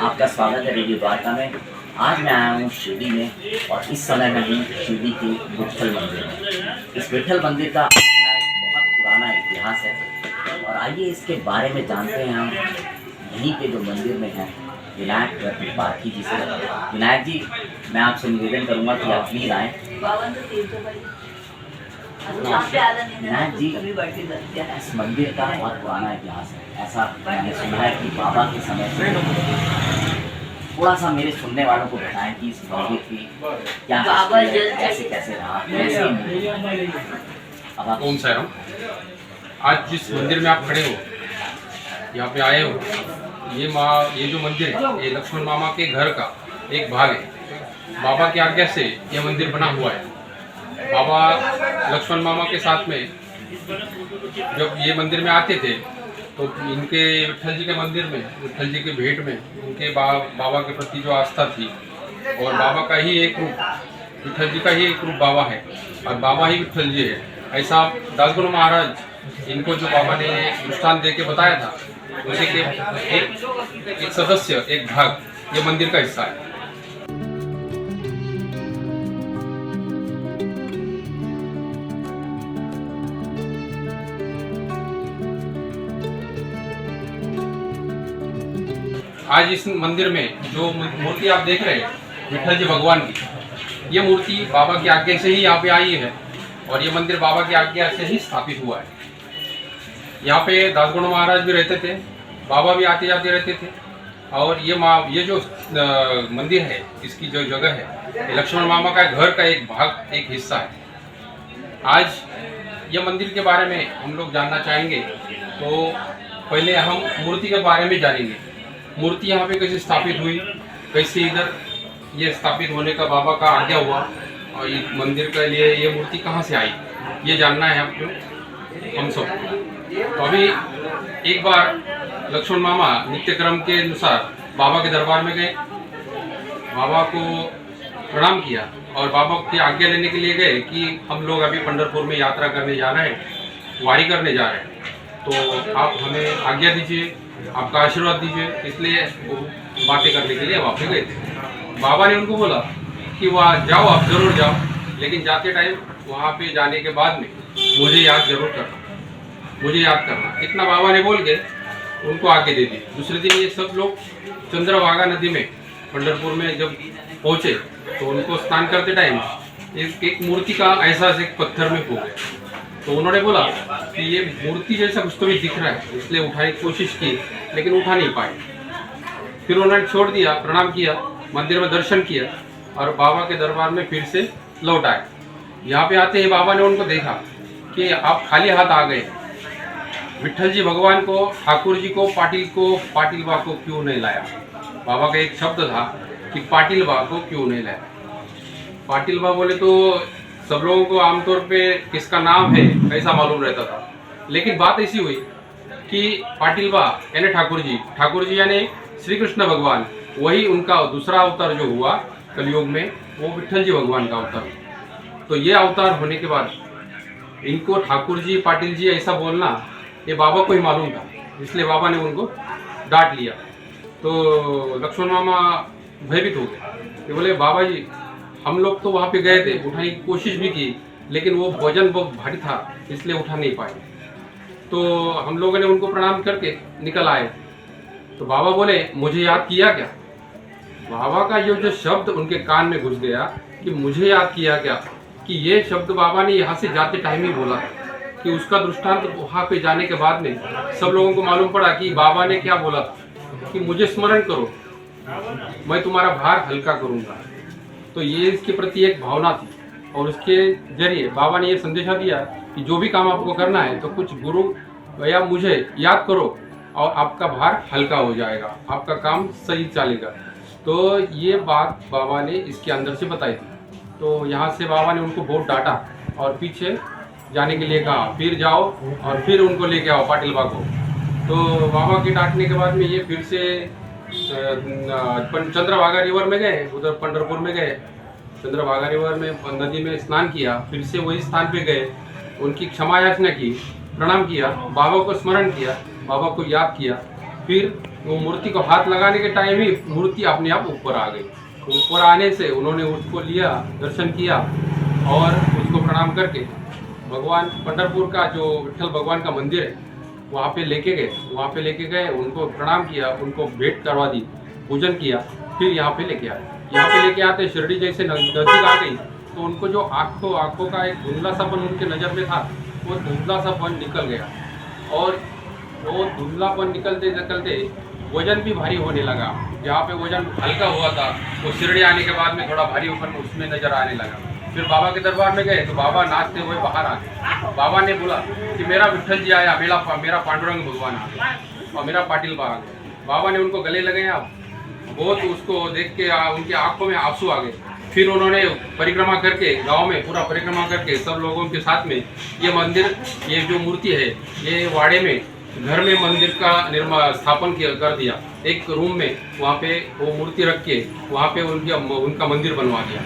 आपका स्वागत है रेडियो द्वारका में। आज मैं आया हूँ शिरडी में और इस समय मैं हूँ शिरडी के विट्ठल मंदिर में। इस विट्ठल मंदिर का अपना एक बहुत पुराना इतिहास है और आइए इसके बारे में जानते हैं हम यहीं के जो मंदिर में हैं विनायक त्रिपाठी जी से। विनायक जी, मैं आपसे निवेदन करूँगा कि आप प्लीज़ आएँ। विनायक जी, इस मंदिर का बहुत पुराना इतिहास है। ऐसा मैंने सुना है कि बाबा के समय से। थोड़ा सा मेरे सुनने वालों को बताएं कि इस मंदिर की क्या कैसे कैसे रहा, कैसे अब आप ओम साईराम। आज जिस मंदिर में आप खड़े हो, यहाँ पे आए हो, ये जो मंदिर है ये लक्ष्मण मामा के घर का एक भाग है। बाबा की आज्ञा से ये मंदिर बना हुआ है। बाबा लक्ष्मण मामा के साथ में जब ये मंदिर में आते थे तो इनके विट्ठल जी के मंदिर में, विट्ठल जी के भेंट में उनके बाबा के प्रति जो आस्था थी और बाबा का ही एक रूप, विट्ठल जी का ही एक रूप बाबा है और बाबा ही विट्ठल जी है, ऐसा दासगुरु महाराज इनको जो बाबा ने दृष्टांत दे के बताया था उसी के एक सदस्य, एक भाग ये मंदिर का हिस्सा है। आज इस मंदिर में जो मूर्ति आप देख रहे हैं विट्ठल जी भगवान की, ये मूर्ति बाबा की आज्ञा से ही यहाँ पे आई है और ये मंदिर बाबा की आज्ञा से ही स्थापित हुआ है। यहाँ पे दासगुरु महाराज भी रहते थे, बाबा भी आते जाते रहते थे और ये जो मंदिर है, इसकी जो जगह है, ये लक्ष्मण मामा का घर का एक भाग, एक हिस्सा है। आज ये मंदिर के बारे में हम लोग जानना चाहेंगे तो पहले हम मूर्ति के बारे में जानेंगे। मूर्ति यहाँ पे कैसे स्थापित हुई, कैसे इधर ये स्थापित होने का बाबा का आज्ञा हुआ और ये मंदिर के लिए ये मूर्ति कहाँ से आई, ये जानना है आपको, हम सब। तो अभी एक बार लक्ष्मण मामा नित्य क्रम के अनुसार बाबा के दरबार में गए, बाबा को प्रणाम किया और बाबा की आज्ञा लेने के लिए गए कि हम लोग अभी पंढरपुर में यात्रा करने जा रहे हैं, वारी करने जा रहे हैं, तो आप हमें आज्ञा दीजिए, आपका आशीर्वाद दीजिए। इसलिए वो बातें करने के लिए वहाँ पे गए थे। बाबा ने उनको बोला कि वहाँ जाओ, आप जरूर जाओ, लेकिन जाते टाइम वहाँ पे जाने के बाद में मुझे याद जरूर करना, मुझे याद करना। इतना बाबा ने बोल के उनको आगे दे दी। दूसरे दिन ये सब लोग चंद्रभागा नदी में पंढरपुर में जब पहुँचे तो उनको स्नान करते टाइम एक मूर्ति का ऐसा एक पत्थर में खो गए। तो उन्होंने बोला कि ये मूर्ति जैसा कुछ तो भी दिख रहा है, इसलिए उठाने की कोशिश की लेकिन उठा नहीं पाए। फिर उन्होंने छोड़ दिया, प्रणाम किया, मंदिर में दर्शन किया और बाबा के दरबार में फिर से लौट आए। यहाँ पे आते ही बाबा ने उनको देखा कि आप खाली हाथ आ गए, विट्ठल जी भगवान को, ठाकुर जी को, पाटिल बा को क्यों नहीं लाया। बाबा का एक शब्द था कि पाटिल बा को क्यों नहीं लाया। पाटिल बा बोले तो सब लोगों को आमतौर पे किसका नाम है ऐसा मालूम रहता था, लेकिन बात ऐसी हुई कि पाटिल बा यानी ठाकुर जी यानी श्री कृष्ण भगवान, वही उनका दूसरा अवतार जो हुआ कलयुग में वो विट्ठल जी भगवान का अवतार। तो ये अवतार होने के बाद इनको ठाकुर जी, पाटिल जी ऐसा बोलना ये बाबा को ही मालूम था, इसलिए बाबा ने उनको डांट लिया। तो लक्ष्मण मामा भयभीत हो गए कि बोले बाबा जी, हम लोग तो वहाँ पे गए थे, उठाने की कोशिश भी की लेकिन वो वजन बहुत भारी था इसलिए उठा नहीं पाए। तो हम लोगों ने उनको प्रणाम करके निकल आए। तो बाबा बोले मुझे याद किया क्या। बाबा का जो शब्द उनके कान में घुस गया कि मुझे याद किया क्या, कि ये शब्द बाबा ने यहाँ से जाते टाइम ही बोला कि उसका दृष्टांत वहाँ पे जाने के बाद में सब लोगों को मालूम पड़ा कि बाबा ने क्या बोला था कि मुझे स्मरण करो, मैं तुम्हारा भार हल्का करूँगा। तो ये इसके प्रति एक भावना थी और उसके जरिए बाबा ने ये संदेशा दिया कि जो भी काम आपको करना है तो कुछ गुरु या मुझे याद करो और आपका भार हल्का हो जाएगा, आपका काम सही चलेगा। तो ये बात बाबा ने इसके अंदर से बताई थी। तो यहाँ से बाबा ने उनको बहुत डांटा और पीछे जाने के लिए कहा, फिर जाओ और फिर उनको लेके आओ पाटिल बा को। तो बाबा के डांटने के बाद में ये फिर से चंद्रभागा रिवर में गए, उधर पंढरपुर में गए, चंद्रभागा रिवर में नदी में स्नान किया, फिर से वही स्थान पे गए, उनकी क्षमा याचना की, प्रणाम किया, बाबा को स्मरण किया, बाबा को याद किया, फिर वो मूर्ति को हाथ लगाने के टाइम ही मूर्ति अपने आप ऊपर आ गई। ऊपर आने से उन्होंने उसको लिया, दर्शन किया और उसको प्रणाम करके भगवान पंढरपुर का जो विठल भगवान का मंदिर है वहाँ पे लेके गए, उनको प्रणाम किया, उनको भेंट करवा दी, पूजन किया, फिर यहाँ पे लेके आए। यहाँ पे लेके आते शिरडी जैसे नजदीक आ गई तो उनको जो आँखों का एक धुंधला सापन उनके नज़र में था, वो धुंधला सापन निकल गया और वो धुंधलापन निकलते वजन भी भारी होने लगा। जहाँ पे वजन हल्का हुआ था वो शिरडी आने के बाद में थोड़ा भारीपन उसमें नजर आने लगा। फिर बाबा के दरबार में गए तो बाबा नाचते हुए बाहर आ गए। बाबा ने बोला कि मेरा विठल जी आया, मेरा पांडुरंग भगवान आ गया और मेरा पाटिल बा आ गया। बाबा ने उनको गले लगाया, बहुत उसको देख के उनकी आंखों में आंसू आ गए। फिर उन्होंने परिक्रमा करके गांव में पूरा परिक्रमा करके सब लोगों के साथ में ये मंदिर, ये जो मूर्ति है, ये वाड़े में घर में मंदिर का स्थापन कर दिया। एक रूम में वहाँ पे वो मूर्ति रख के वहाँ पे उनका मंदिर बनवा दिया।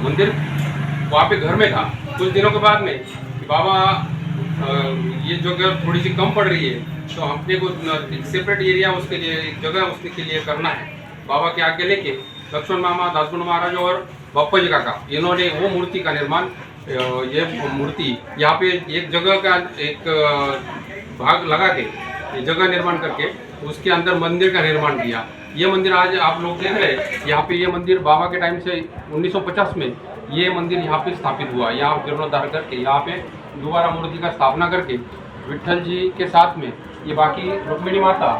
मंदिर वहाँ पे घर में था। कुछ दिनों के बाद में बाबा ये जगह थोड़ी सी कम पड़ रही है तो हमने को सेपरेट एरिया उसके लिए, एक जगह उसके लिए करना है। बाबा के आगे लेके लक्ष्मण मामा, दासगुण महाराज और बप्पा जी काका, इन्होंने वो मूर्ति का निर्माण, ये मूर्ति यहाँ पे एक जगह का एक भाग लगा के जगह निर्माण करके उसके अंदर मंदिर का निर्माण किया। ये मंदिर आज आप लोग देख रहे हैं, यहाँ पे ये मंदिर बाबा के टाइम से 1950 में ये मंदिर यहाँ पे स्थापित हुआ। यहाँ जीर्णोद्धार करके यहाँ पे दोबारा मूर्ति का स्थापना करके विठल जी के साथ में ये बाकी रुक्मिणी माता,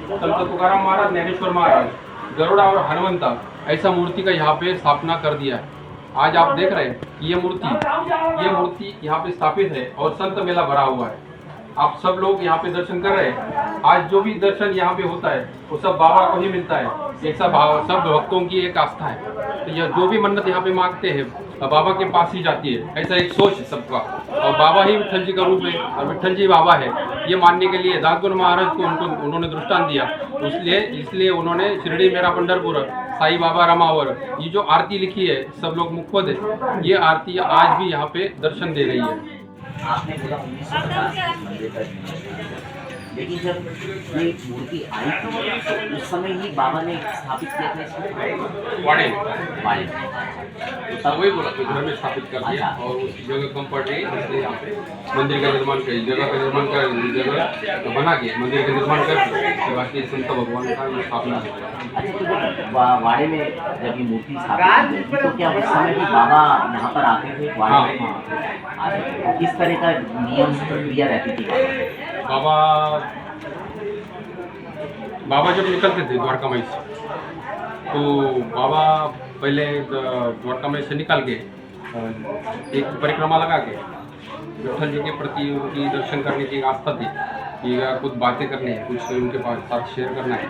संत तुकाराम महाराज, ज्ञानेश्वर महाराज, गरुड़ा और हनुमंता, ऐसा मूर्ति का यहाँ पे स्थापना कर दिया है। आज आप देख रहे हैं कि ये मूर्ति यहाँ पे स्थापित है और संत मेला भरा हुआ है। आप सब लोग यहाँ पे दर्शन कर रहे हैं। आज जो भी दर्शन यहाँ पे होता है वो सब बाबा को ही मिलता है। एक सब भक्तों की एक आस्था है। तो यह जो भी मन्नत यहाँ पे मांगते हैं बाबा के पास ही जाती है, ऐसा एक सोच है सबका। और बाबा ही विठल जी का रूप है और विठल जी बाबा है, ये मानने के लिए दासगुण महाराज को उन्होंने दृष्टांत दिया। इसलिए उन्होंने शिरडी मेरा पंढरपुर, साई बाबा रमावर, ये जो आरती लिखी है सब लोग मुखपद है, ये आरती आज भी यहाँ पे दर्शन दे रही है। आपने बोला 1950 मंदिर का निर्माण, लेकिन जब ये मूर्ति आई थी तो उस समय ही बाबा ने स्थापित किया था इसको वाड़े तो तब वही बोला तो घर में स्थापित कर दिया और उसकी जगह कम पड़ रही है, इसलिए यहाँ पे मंदिर का निर्माण कर, जगह का निर्माण कर, जगह बना के मंदिर का निर्माण करके बाकी संत भगवान का स्थापना किया। अच्छा, तो जब वाड़े में जब ये मूर्ति स्थापित हुई थी तो क्या उस समय भी बाबा यहाँ पर आते थे वाड़े में? तो किस तरह का नियम प्रक्रिया रहती थी? बाबा जब निकलते थे द्वारका माई से तो बाबा पहले द्वारका माई से निकल के एक परिक्रमा लगा के विठल जी के प्रति उनकी दर्शन करने की एक आस्था थी कि कुछ बातें करनी है, कुछ उनके पास साथ शेयर करना है।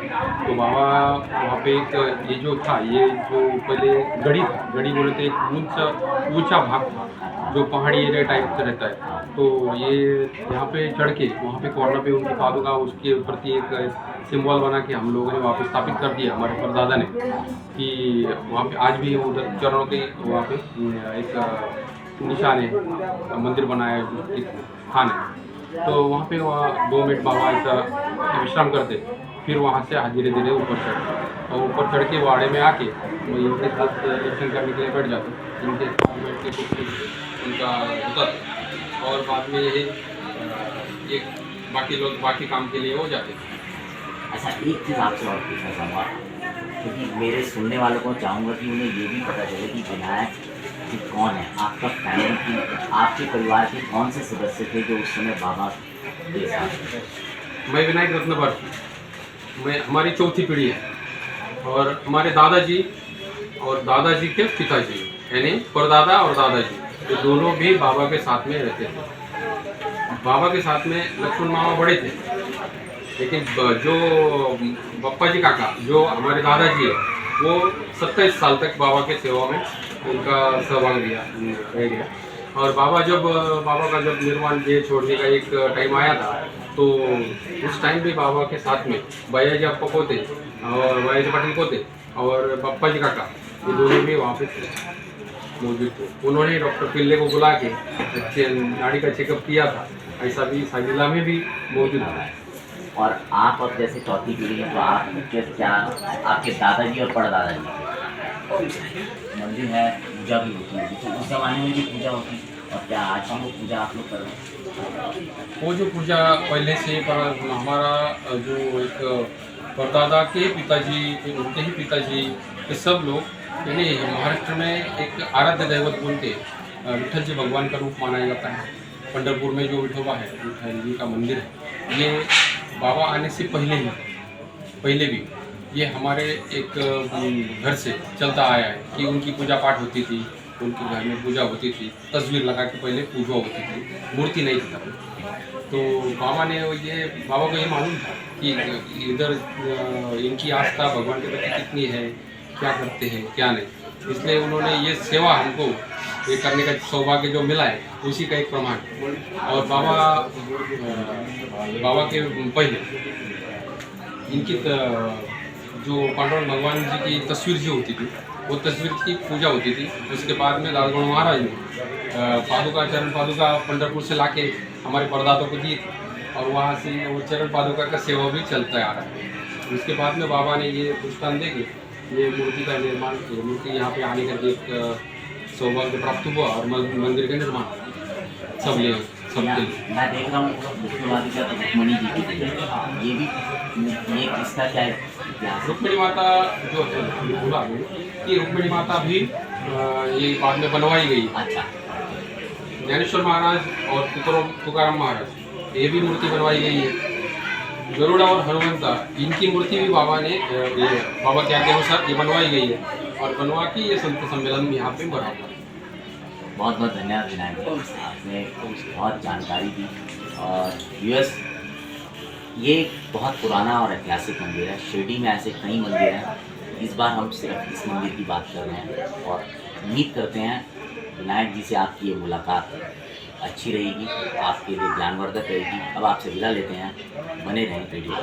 तो बाबा वहाँ पे एक ये जो था, ये जो पहले गढ़ी था, गढ़ी बोले तो एक ऊंचा भाग था जो पहाड़ी एरिया टाइप से रहता है। तो ये यहाँ पे चढ़ के वहाँ पे कॉर्नर पे उनकी पादुका, उसके प्रति एक सिंबल बना के हम लोगों ने वहाँ पे स्थापित कर दिया हमारे परदादा ने कि वहाँ पे आज भी उधर चरणों के वहाँ पे एक निशान है, मंदिर बनाया है, एक स्थान है। तो वहाँ पे 2 मिनट बाबा ऐसा विश्राम करते, फिर वहाँ से धीरे धीरे ऊपर चढ़ते और ऊपर चढ़ के वाड़े में आके इनके साथ दर्शन करने के लिए बैठ जाते, इनके साथ बैठ के कुछ उनका उतर और बाद में यही एक बाकी लोग बाकी काम के लिए हो जाते। अच्छा, एक चीज़ आपसे और पूछना चाहूँगा क्योंकि मेरे सुनने वालों को चाहूँगा कि उन्हें ये भी पता चले कि विनायक जी कौन है, आपका फैमिली की, आपके परिवार के कौन से सदस्य थे जो उस समय बाबा के साथ? मैं विनायक रत्नवर्ष, मैं हमारी चौथी पीढ़ी है और हमारे दादाजी और दादाजी के पिताजी यानी परदादा और दादाजी ये दोनों भी बाबा के साथ में रहते थे। बाबा के साथ में लक्ष्मण मामा बड़े थे, लेकिन जो बप्पा जी काका जो हमारे दादाजी है वो 27 साल तक बाबा के सेवा में उनका सहभाग रह गया। और बाबा का जब निर्वाण देह छोड़ने का एक टाइम आया था तो उस टाइम भी बाबा के साथ में भैया जी अप्पा को थे और भैया जी पाटिल को थे और बप्पा जी काका, ये दोनों भी वहाँ पे मौजूद थे। उन्होंने डॉक्टर पिल्ले को बुला के नाड़ी का चेकअप किया था, ऐसा भी साजिला में भी मौजूद था। और आप अब जैसे चौथी पीढ़ी है, तो आप क्या आपके दादाजी और परदादाजी मंदिर है, पूजा भी होती है, तो उस ज़माने में भी पूजा होती है, और क्या आज हम लोग पूजा आप लोग कर रहे हैं? वो जो पूजा पहले से पर हमारा जो एक परदादा के पिताजी, फिर उनके ही पिताजी, ये सब लोग यानी महाराष्ट्र में एक आराध्य दैवत बोल के विठल जी भगवान का रूप माना जाता है। पंढरपुर में जो विठोबा है, विठल जी का मंदिर है, ये बाबा आने से पहले भी ये हमारे एक घर से चलता आया है कि उनकी पूजा पाठ होती थी, उनके घर में पूजा होती थी, तस्वीर लगा के पहले पूजा होती थी, मूर्ति नहीं थी तब। तो बाबा ने बाबा को ये मालूम था कि इधर इनकी आस्था भगवान के प्रति कितनी है, क्या करते हैं क्या नहीं, इसलिए उन्होंने ये सेवा हमको ये करने का सौभाग्य जो मिला है, उसी का एक प्रमाण। और बाबा के पहले इनकी जो पांडुरंग भगवान जी की तस्वीर जो होती थी, वो तस्वीर की पूजा होती थी। उसके बाद में दादगुण महाराज ने पादुका, चरण पादुका पंढरपुर से लाके हमारे परदादों को दी थी, और वहाँ से वो चरण पादुका का सेवा भी चलता आ रहा है। उसके बाद में बाबा ने ये पुष्टान दे के ये मूर्ति का निर्माण किया, मूर्ति यहाँ पे आने का एक सौभाग्य प्राप्त हुआ, और मंदिर का निर्माण सब ले मैं देख रहा हूँ रुक्मिणी का रुक्मिणी जी की पूजा, ये भी ये किसका क्या इतिहास है? रुक्मिणी माता जो बोला कि रुक्मिणी माता भी ये बाद में बनवाई गई। अच्छा, ज्ञानेश्वर महाराज और तुकाराम महाराज, ये भी मूर्ति बनवाई गई है। गरुड़ा और हनुमंता, इनकी मूर्ति भी बाबा ने बाबा के आज्ञा अनुसार ये बनवाई गई है, और बनवा के ये संत सम्मेलन यहाँ पे बना हुआ है। बहुत बहुत धन्यवाद विनायक जी, आपने बहुत जानकारी दी। और यूएस ये बहुत पुराना और ऐतिहासिक मंदिर है। शिरडी में ऐसे कई मंदिर हैं, इस बार हम सिर्फ इस मंदिर की बात कर रहे हैं, और उम्मीद करते हैं विनायक जी से आपकी ये मुलाकात अच्छी रहेगी, आपके लिए ज्ञानवर्धक रहेगी। अब आपसे विदा लेते हैं, बने रहें वीडियो।